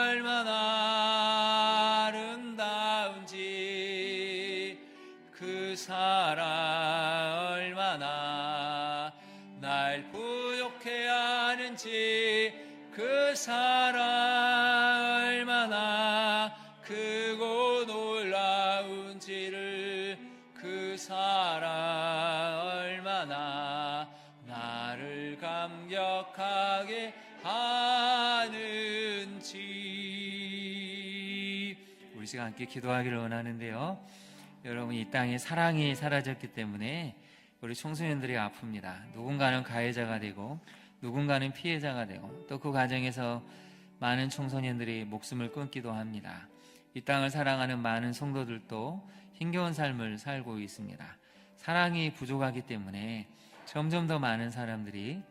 얼마나 아름다운지, 그 사랑 얼마나 날 부욕해 하는지, 그 사랑 얼마나 크고 놀라운지를, 그 사랑 얼마나 나를 감격하게 하는지. 우리 시간 함께 기도하기를 원하는데요. 여러분, 이 땅에 사랑이 사라졌기 때문에 우리 청소년들이 아픕니다. 누군가는 가해자가 되고 누군가는 피해자가 되고, 또 그 과정에서 많은 청소년들이 목숨을 끊기도 합니다. 이 땅을 사랑하는 많은 성도들도 힘겨운 삶을 살고 있습니다. 사랑이 부족하기 때문에 점점 더 많은 사람들이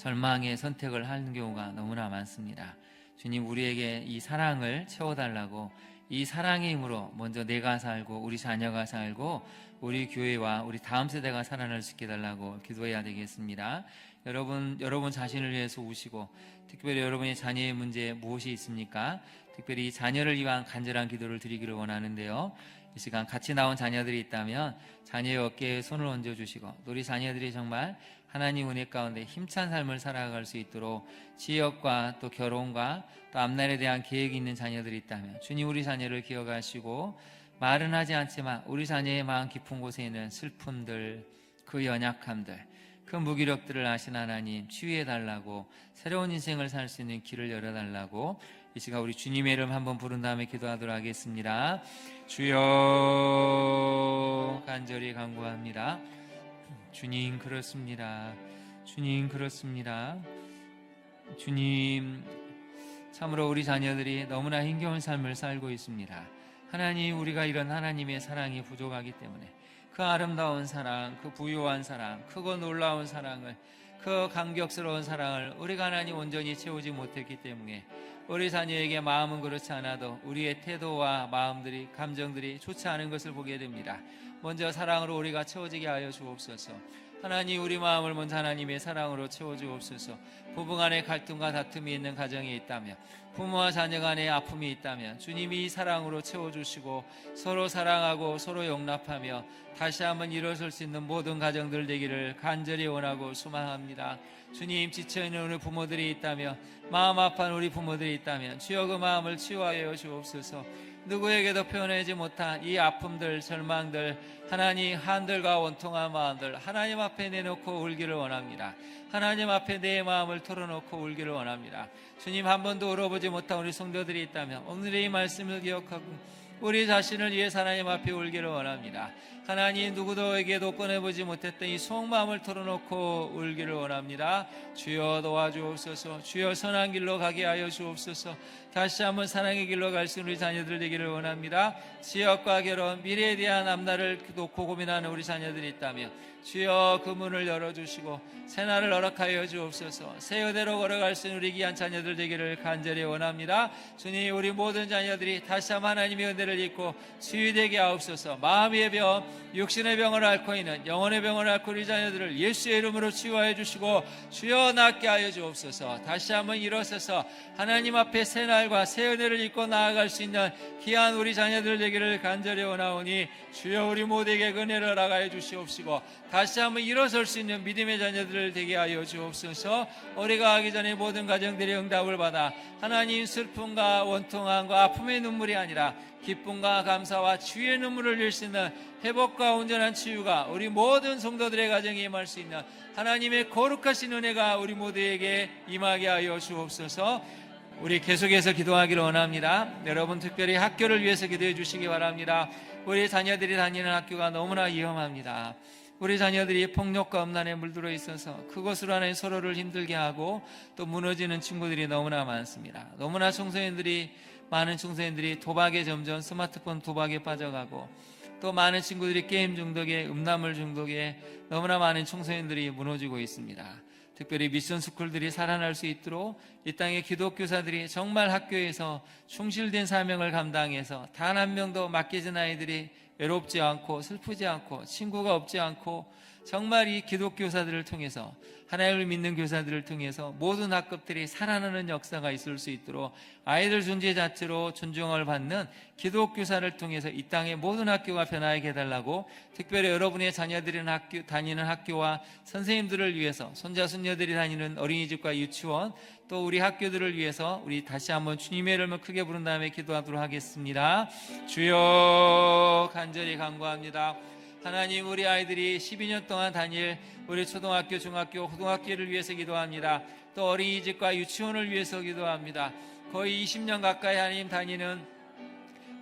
절망의 선택을 하는 경우가 너무나 많습니다. 주님, 우리에게 이 사랑을 채워달라고, 이 사랑의 힘으로 먼저 내가 살고 우리 자녀가 살고 우리 교회와 우리 다음 세대가 살아날 수 있게 해달라고 기도해야 되겠습니다. 여러분 자신을 위해서 우시고, 특별히 여러분의 자녀의 문제에 무엇이 있습니까? 특별히 자녀를 위한 간절한 기도를 드리기를 원하는데요. 이 시간 같이 나온 자녀들이 있다면 자녀의 어깨에 손을 얹어주시고, 또 우리 자녀들이 정말 하나님 은혜 가운데 힘찬 삶을 살아갈 수 있도록 취업과 또 결혼과 또 앞날에 대한 계획이 있는 자녀들이 있다면 주님, 우리 자녀를 기억하시고, 말은 하지 않지만 우리 자녀의 마음 깊은 곳에 있는 슬픔들, 그 연약함들, 그 무기력들을 아신 하나님 치유해달라고, 새로운 인생을 살 수 있는 길을 열어달라고 이 시간 우리 주님의 이름 한번 부른 다음에 기도하도록 하겠습니다. 주여, 간절히 간구합니다. 주님, 그렇습니다. 주님, 그렇습니다. 주님, 참으로 우리 자녀들이 너무나 힘겨운 삶을 살고 있습니다. 하나님, 우리가 이런 하나님의 사랑이 부족하기 때문에 그 아름다운 사랑, 그 부유한 사랑, 크고 놀라운 사랑을, 그 감격스러운 사랑을 우리가 하나님 온전히 채우지 못했기 때문에 우리 자녀에게 마음은 그렇지 않아도 우리의 태도와 마음들이, 감정들이 좋지 않은 것을 보게 됩니다. 먼저 사랑으로 우리가 채워지게 하여 주옵소서. 하나님, 우리 마음을 먼저 하나님의 사랑으로 채워주옵소서. 부부간의 갈등과 다툼이 있는 가정이 있다면, 부모와 자녀 간의 아픔이 있다면 주님이 사랑으로 채워주시고 서로 사랑하고 서로 용납하며 다시 한번 일어설 수 있는 모든 가정들 되기를 간절히 원하고 소망합니다. 주님, 지쳐있는 우리 부모들이 있다면, 마음 아파하는 우리 부모들이 있다면 주여 그 마음을 치유하여 주옵소서. 누구에게도 표현하지 못한 이 아픔들, 절망들, 하나님 한들과 원통한 마음들 하나님 앞에 내놓고 울기를 원합니다. 하나님 앞에 내 마음을 털어놓고 울기를 원합니다. 주님, 한 번도 울어보지 못한 우리 성도들이 있다면 오늘의 이 말씀을 기억하고 우리 자신을 위해서 하나님 앞에 울기를 원합니다. 하나님, 누구도에게도 꺼내보지 못했던 이 속마음을 털어놓고 울기를 원합니다. 주여 도와주옵소서. 주여 선한 길로 가게 하여 주옵소서. 다시 한번 사랑의 길로 갈 수 있는 우리 자녀들 되기를 원합니다. 지역과 결혼, 미래에 대한 앞날을 놓고 고민하는 우리 자녀들이 있다면 주여 그 문을 열어주시고 새날을 허락하여 주옵소서. 새 의대로 걸어갈 수 있는 우리 귀한 자녀들 되기를 간절히 원합니다. 주님, 우리 모든 자녀들이 다시 한번 하나님의 은혜를 입고 치유되게 하옵소서. 마음의 병, 육신의 병을 앓고 있는, 영혼의 병을 앓고 우리 자녀들을 예수의 이름으로 치유하여 주시고 주여 낫게 하여 주옵소서. 다시 한번 일어서서 하나님 앞에 새 날과 새 은혜를 입고 나아갈 수 있는 귀한 우리 자녀들 되기를 간절히 원하오니 주여 우리 모두에게 은혜를 허락하여 주시옵시고 다시 한번 일어설 수 있는 믿음의 자녀들 되게 하여 주옵소서. 우리가 하기 전에 모든 가정들의 응답을 받아 하나님, 슬픔과 원통함과 아픔의 눈물이 아니라 기쁨과 감사와 치유의 눈물을 흘릴 수 있는 회복과 온전한 치유가 우리 모든 성도들의 가정에 임할 수 있는 하나님의 거룩하신 은혜가 우리 모두에게 임하게 하여 주옵소서. 우리 계속해서 기도하기를 원합니다. 여러분, 특별히 학교를 위해서 기도해 주시기 바랍니다. 우리 자녀들이 다니는 학교가 너무나 위험합니다. 우리 자녀들이 폭력과 음란에 물들어 있어서 그것으로 하나님 서로를 힘들게 하고 또 무너지는 친구들이 너무나 많습니다. 너무나 많은 청소년들이 도박에, 점점 스마트폰 도박에 빠져가고 또 많은 친구들이 게임 중독에, 음란물 중독에 너무나 많은 청소년들이 무너지고 있습니다. 특별히 미션 스쿨들이 살아날 수 있도록 이 땅의 기독교사들이 정말 학교에서 충실된 사명을 감당해서 단 한 명도 맡겨진 아이들이 외롭지 않고 슬프지 않고 친구가 없지 않고 정말 이 기독교사들을 통해서, 하나님을 믿는 교사들을 통해서 모든 학급들이 살아나는 역사가 있을 수 있도록 아이들 존재 자체로 존중을 받는 기독교사를 통해서 이 땅의 모든 학교가 변화하게 해달라고, 특별히 여러분의 자녀들이 다니는 학교와 선생님들을 위해서, 손자 손녀들이 다니는 어린이집과 유치원, 또 우리 학교들을 위해서 우리 다시 한번 주님의 이름을 크게 부른 다음에 기도하도록 하겠습니다. 주여, 간절히 간구합니다. 하나님, 우리 아이들이 12년 동안 다닐 우리 초등학교, 중학교, 고등학교를 위해서 기도합니다. 또 어린이집과 유치원을 위해서 기도합니다. 거의 20년 가까이 하나님 다니는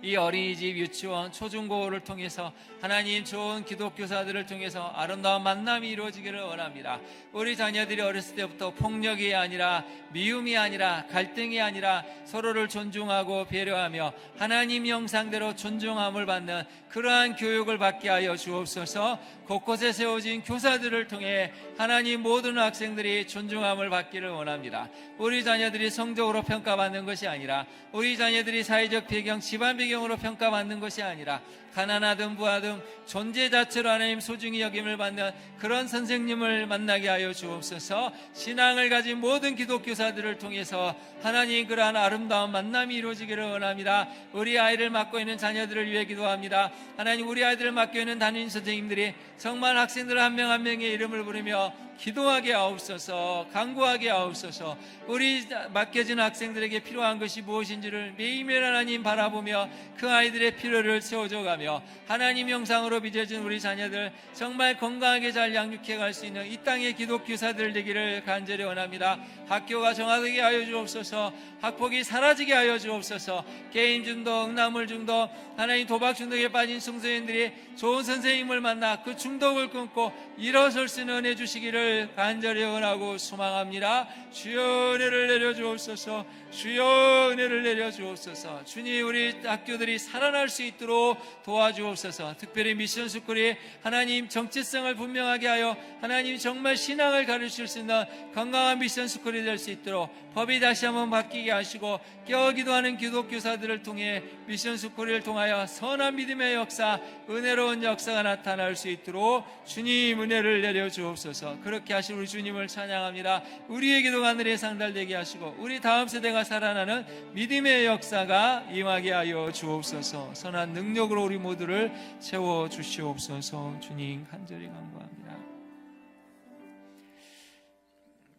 이 어린이집, 유치원, 초중고를 통해서 하나님 좋은 기독교사들을 통해서 아름다운 만남이 이루어지기를 원합니다. 우리 자녀들이 어렸을 때부터 폭력이 아니라, 미움이 아니라, 갈등이 아니라 서로를 존중하고 배려하며 하나님 형상대로 존중함을 받는 그러한 교육을 받게 하여 주옵소서. 곳곳에 세워진 교사들을 통해 하나님 모든 학생들이 존중함을 받기를 원합니다. 우리 자녀들이 성적으로 평가받는 것이 아니라, 우리 자녀들이 사회적 배경, 집안 배경으로 평가받는 것이 아니라, 가난하든 부하든 존재 자체로 하나님 소중히 여김을 받는 그런 선생님을 만나게 하여 주옵소서. 신앙을 가진 모든 기독교사들을 통해서 하나님 그러한 아름다운 만남이 이루어지기를 원합니다. 우리 아이를 맡고 있는 자녀들을 위해 기도합니다. 하나님, 우리 아이들을 맡고 있는 담임 선생님들이 정말 학생들 한 명 한 명의 이름을 부르며 기도하게 하옵소서, 간구하게 하옵소서. 우리 맡겨진 학생들에게 필요한 것이 무엇인지를 매일매일 하나님 바라보며 그 아이들의 필요를 채워줘가며 하나님 형상으로 빚어진 우리 자녀들 정말 건강하게 잘 양육해 갈 수 있는 이 땅의 기독교사들 되기를 간절히 원합니다. 학교가 정화되게 하여 주옵소서. 학폭이 사라지게 하여 주옵소서. 게임 중독, 음란물 중독, 하나님 도박 중독에 빠진 청소년들이 좋은 선생님을 만나 그 중독을 끊고 일어설 수 있는 은혜 주시기를 간절히 원하고 소망합니다. 주여 은혜를 내려주옵소서. 주여 은혜를 내려주옵소서. 주님, 우리 학교들이 살아날 수 있도록 도와주옵소서. 특별히 미션 스쿨이 하나님 정체성을 분명하게 하여 하나님 정말 신앙을 가르칠 수 있는 건강한 미션 스쿨이 될 수 있도록 법이 다시 한번 바뀌게 하시고, 깨어 기도하는 기독교사들을 통해 미션 스쿨을 통하여 선한 믿음의 역사, 은혜로운 역사가 나타날 수 있도록 주님 은혜를 내려주옵소서. 그렇게 하신 우리 주님을 찬양합니다. 우리의 기도가 하늘에 상달되게 하시고 우리 다음 세대가 살아나는 믿음의 역사가 임하게 하여 주옵소서. 선한 능력으로 우리 모두를 채워주시옵소서. 주님 간절히 간구합니다.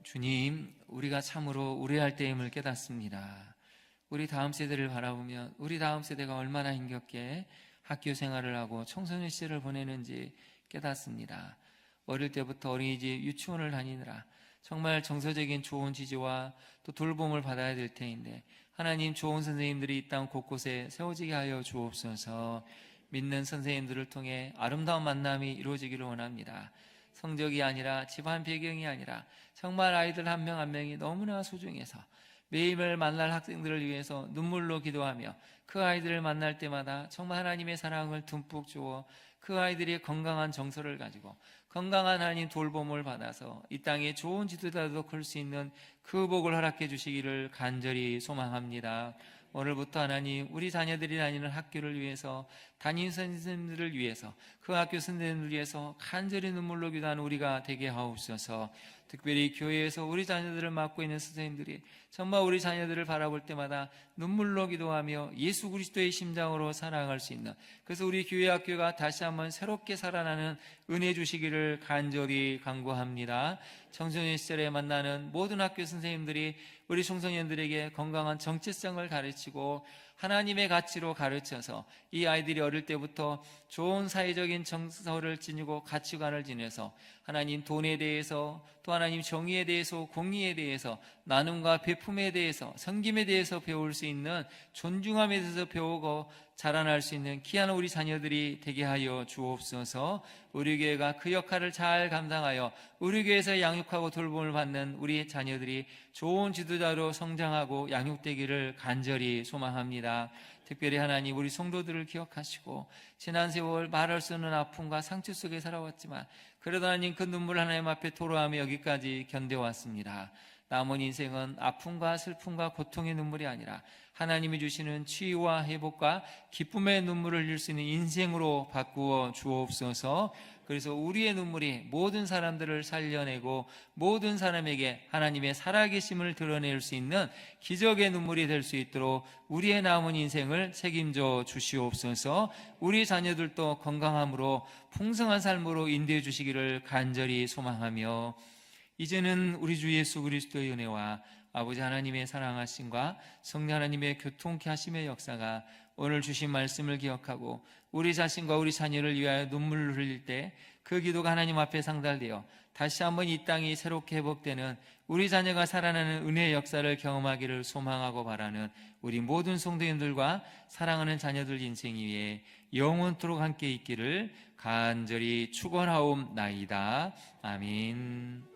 주님, 우리가 참으로 우려할 때임을 깨닫습니다. 우리 다음 세대를 바라보면 우리 다음 세대가 얼마나 힘겹게 학교 생활을 하고 청소년 시절을 보내는지 깨닫습니다. 어릴 때부터 어린이집, 유치원을 다니느라 정말 정서적인 좋은 지지와 또 돌봄을 받아야 될 테인데, 하나님 좋은 선생님들이 이 땅 곳곳에 세워지게 하여 주옵소서. 믿는 선생님들을 통해 아름다운 만남이 이루어지기를 원합니다. 성적이 아니라, 집안 배경이 아니라 정말 아이들 한 명 한 명이 너무나 소중해서 매일매일 만날 학생들을 위해서 눈물로 기도하며 그 아이들을 만날 때마다 정말 하나님의 사랑을 듬뿍 주어 그 아이들이 건강한 정서를 가지고 건강한 하나님 돌봄을 받아서 이 땅에 좋은 지도자도 클 수 있는 그 복을 허락해 주시기를 간절히 소망합니다. 오늘부터 하나님, 우리 자녀들이 다니는 학교를 위해서, 담임 선생님들을 위해서, 그 학교 선생님들을 위해서 간절히 눈물로 기도하는 우리가 되게 하옵소서. 특별히 교회에서 우리 자녀들을 맡고 있는 선생님들이 정말 우리 자녀들을 바라볼 때마다 눈물로 기도하며 예수 그리스도의 심장으로 사랑할 수 있는, 그래서 우리 교회 학교가 다시 한번 새롭게 살아나는 은혜 주시기를 간절히 간구합니다. 청소년 시절에 만나는 모든 학교 선생님들이 우리 청소년들에게 건강한 정체성을 가르치고 하나님의 가치로 가르쳐서 이 아이들이 어릴 때부터 좋은 사회적인 정서를 지니고 가치관을 지내서 하나님 돈에 대해서, 또 하나님 정의에 대해서, 공의에 대해서, 나눔과 베품에 대해서, 섬김에 대해서 배울 수 있는, 존중함에 대해서 배우고 자라날 수 있는 귀한 우리 자녀들이 되게 하여 주옵소서. 우리 교회가 그 역할을 잘 감당하여 우리 교회에서 양육하고 돌봄을 받는 우리 자녀들이 좋은 지도자로 성장하고 양육되기를 간절히 소망합니다. 특별히 하나님, 우리 성도들을 기억하시고 지난 세월 말할 수 없는 아픔과 상처 속에 살아왔지만 그래도 하나님 그 눈물 하나님 앞에 토로하며 여기까지 견뎌왔습니다. 남은 인생은 아픔과 슬픔과 고통의 눈물이 아니라 하나님이 주시는 치유와 회복과 기쁨의 눈물을 흘릴 수 있는 인생으로 바꾸어 주옵소서. 그래서 우리의 눈물이 모든 사람들을 살려내고 모든 사람에게 하나님의 살아계심을 드러낼 수 있는 기적의 눈물이 될 수 있도록 우리의 남은 인생을 책임져 주시옵소서. 우리 자녀들도 건강함으로 풍성한 삶으로 인도해 주시기를 간절히 소망하며, 이제는 우리 주 예수 그리스도의 은혜와 아버지 하나님의 사랑하심과 성령 하나님의 교통케 하심의 역사가 오늘 주신 말씀을 기억하고 우리 자신과 우리 자녀를 위하여 눈물을 흘릴 때 그 기도가 하나님 앞에 상달되어 다시 한번 이 땅이 새롭게 회복되는 우리 자녀가 살아나는 은혜의 역사를 경험하기를 소망하고 바라는 우리 모든 성도님들과 사랑하는 자녀들 인생 위에 영원토록 함께 있기를 간절히 축원하옵나이다. 아멘.